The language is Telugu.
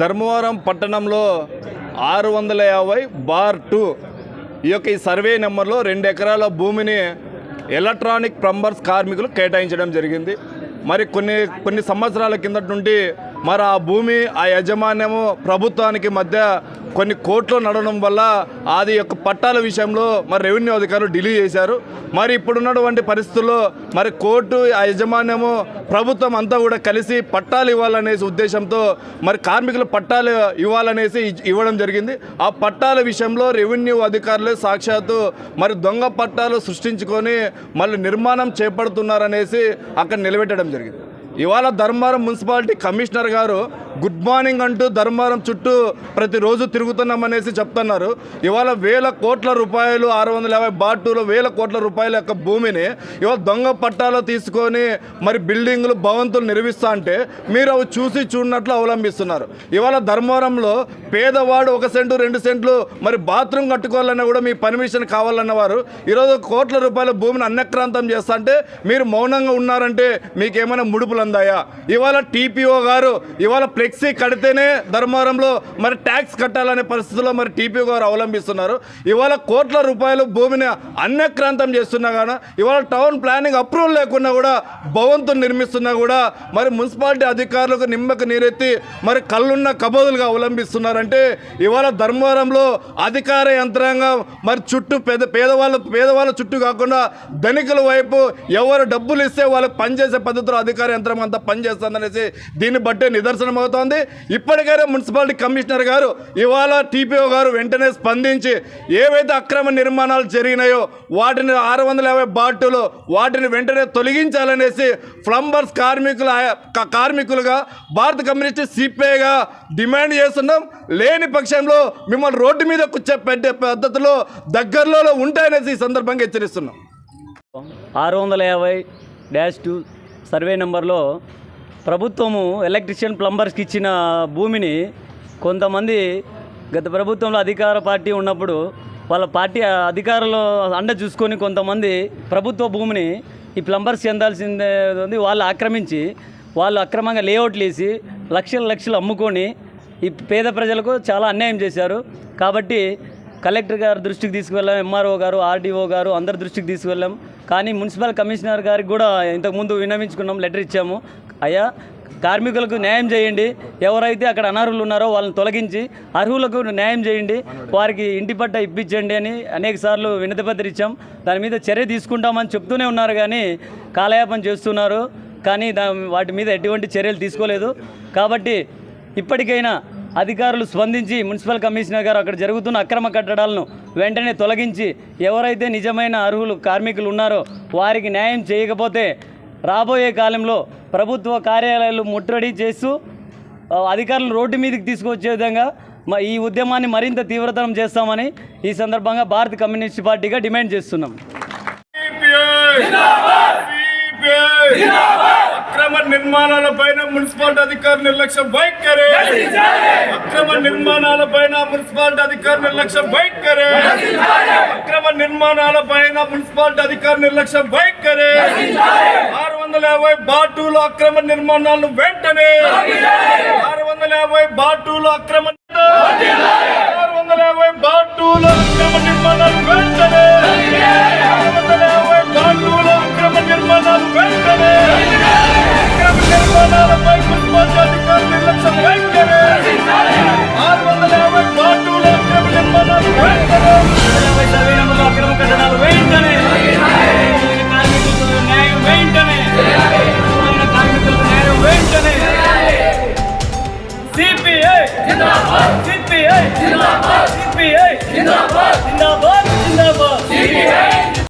ధర్మవరం పట్టణంలో 650/2 ఈ సర్వే నెంబర్లో 2 ఎకరాల భూమిని ఎలక్ట్రానిక్ ప్లంబర్స్ కార్మికులు కేటాయించడం జరిగింది. మరి కొన్ని సంవత్సరాల కిందటి నుండి మరి ఆ భూమి ఆ యాజమాన్యము ప్రభుత్వానికి మధ్య కొన్ని కోట్లు నడవడం వల్ల అది యొక్క పట్టాల విషయంలో మరి రెవెన్యూ అధికారులు డిలే చేశారు. మరి ఇప్పుడున్నటువంటి పరిస్థితుల్లో మరి కోర్టు ఆ యాజమాన్యము ప్రభుత్వం అంతా కూడా కలిసి పట్టాలు ఇవ్వాలనేసి ఉద్దేశంతో మరి కార్మికులు పట్టాలు ఇవ్వాలనేసి ఇవ్వడం జరిగింది. ఆ పట్టాల విషయంలో రెవెన్యూ అధికారులే సాక్షాత్తు మరి దొంగ పట్టాలు సృష్టించుకొని మళ్ళీ నిర్మాణం చేపడుతున్నారనేసి అక్కడ నిలబెట్టడం జరిగింది. ఇవాళ ధర్మవరం మున్సిపాలిటీ కమిషనర్ గారు గుడ్ మార్నింగ్ అంటూ ధర్మవరం చుట్టూ ప్రతిరోజు తిరుగుతున్నామనేసి చెప్తున్నారు. ఇవాళ 1000 కోట్ల రూపాయలు 650/2లో 1000 కోట్ల రూపాయల యొక్క భూమిని ఇవాళ దొంగ పట్టాలు తీసుకొని మరి బిల్డింగులు భవంతులు నిర్మిస్తా అంటే మీరు అవి చూసి చూడనట్లు అవలంబిస్తున్నారు. ఇవాళ ధర్మవరంలో పేదవాడు 1 సెంటు 2 సెంట్లు మరి బాత్రూమ్ కట్టుకోవాలన్నా కూడా మీ పర్మిషన్ కావాలన్నవారు ఈరోజు కోట్ల రూపాయల భూమిని అన్యక్రాంతం చేస్తా అంటే మీరు మౌనంగా ఉన్నారంటే మీకేమైనా ముడుపులు అందాయా? ఇవాళ టీపీఓ గారు ఇవాళ ఫ్లెక్సీ కడితేనే ధర్మవరంలో మరి ట్యాక్స్ కట్టాలనే పరిస్థితుల్లో మరి టీపీఓ గారు అవలంబిస్తున్నారు. ఇవాళ కోట్ల రూపాయలు భూమిని అన్యక్రాంతం చేస్తున్నా కానీ ఇవాళ టౌన్ ప్లానింగ్ అప్రూవల్ లేకున్నా కూడా భవంతులు నిర్మిస్తున్నా కూడా మరి మున్సిపాలిటీ అధికారులకు నిమ్మకు నీరెత్తి మరి కళ్ళున్న కబోదులుగా అవలంబిస్తున్నారంటే ఇవాళ ధర్మవరంలో అధికార యంత్రాంగం మరి చుట్టూ పేదవాళ్ళ చుట్టూ కాకుండా ధనికుల వైపు ఎవరు డబ్బులు ఇస్తే వాళ్ళకి పనిచేసే పద్ధతిలో అధికార యంత్రం అంతా పనిచేస్తుందనేసి దీన్ని బట్టే నిదర్శనం అవుతోంది. ఇప్పటికైనా మున్సిపాలిటీ కమిషనర్ గారు ఇవాళ టీపీఓ గారు వెంటనే స్పందించి ఏవైతే అక్రమ నిర్మాణాలు జరిగినాయో వాటిని 650/2లో వాటిని వెంటనే తొలగించాలనేసి ప్లంబర్స్ కార్మికులుగా భారత కమ్యూనిస్ట్ సిపిఐగా డిమాండ్ చేస్తున్నాం. లేని పక్షంలో మిమ్మల్ని రోడ్డు మీద కూర్చోపెట్టే పద్ధతిలో దగ్గరలో ఉంటాయనేసి ఈ సందర్భంగా హెచ్చరిస్తున్నాం. 650-2 సర్వే నెంబర్లో ప్రభుత్వము ఎలక్ట్రీషియన్ ప్లంబర్స్కి ఇచ్చిన భూమిని కొంతమంది గత ప్రభుత్వంలో అధికార పార్టీ ఉన్నప్పుడు వాళ్ళ పార్టీ అధికారులు అండ చూసుకొని కొంతమంది ప్రభుత్వ భూమిని ఈ ప్లంబర్స్ చెందాల్సిందే వాళ్ళు ఆక్రమించి వాళ్ళు అక్రమంగా లేఅవుట్లు వేసి లక్షలు అమ్ముకొని ఈ పేద ప్రజలకు చాలా అన్యాయం చేశారు. కాబట్టి కలెక్టర్ గారి దృష్టికి తీసుకువెళ్ళాం, ఎంఆర్ఓ గారు, ఆర్డీఓ గారు అందరి దృష్టికి తీసుకువెళ్ళాం. కానీ మున్సిపల్ కమిషనర్ గారికి కూడా ఇంతకుముందు విన్నవించుకున్నాం, లెటర్ ఇచ్చాము. అయ్యా కార్మికులకు న్యాయం చేయండి, ఎవరైతే అక్కడ అనర్హులు ఉన్నారో వాళ్ళని తొలగించి అర్హులకు న్యాయం చేయండి, వారికి ఇంటి పట్ట ఇప్పించండి అని అనేక సార్లు వినతిపత్రం ఇచ్చాం. దాని మీద చర్య తీసుకుంటామని చెప్తూనే ఉన్నారు కానీ కాలయాపన చేస్తున్నారు. కానీ వాటి మీద ఎటువంటి చర్యలు తీసుకోలేదు. కాబట్టి ఇప్పటికైనా అధికారులు స్పందించి మున్సిపల్ కమిషనర్ గారు అక్కడ జరుగుతున్న అక్రమ కట్టడాలను వెంటనే తొలగించి ఎవరైతే నిజమైన అర్హులు కార్మికులు ఉన్నారో వారికి న్యాయం చేయకపోతే రాబోయే కాలంలో ప్రభుత్వ కార్యాలయాలు ముట్టడి చేస్తూ అధికారులు రోడ్డు మీదకి తీసుకొచ్చే విధంగా ఈ ఉద్యమాన్ని మరింత తీవ్రతరం చేస్తామని ఈ సందర్భంగా భారత కమ్యూనిస్ట్ పార్టీగా డిమాండ్ చేస్తున్నాం. అక్రమ నిర్మాణాలపైన మున్సిపాలిటీ అధికారుల నిర్లక్ష్యం వైఖరి, అక్రమ నిర్మాణాలపైన మున్సిపాలిటీ అధికారుల నిర్లక్ష్యం వైఖరి, అక్రమ నిర్మాణాలపైన మున్సిపాలిటీ అధికారుల నిర్లక్ష్యం వైఖరి. 650/2లో అక్రమ నిర్మాణాలను వెంటనే 650/2లో అక్రమ నిర్మాణాలు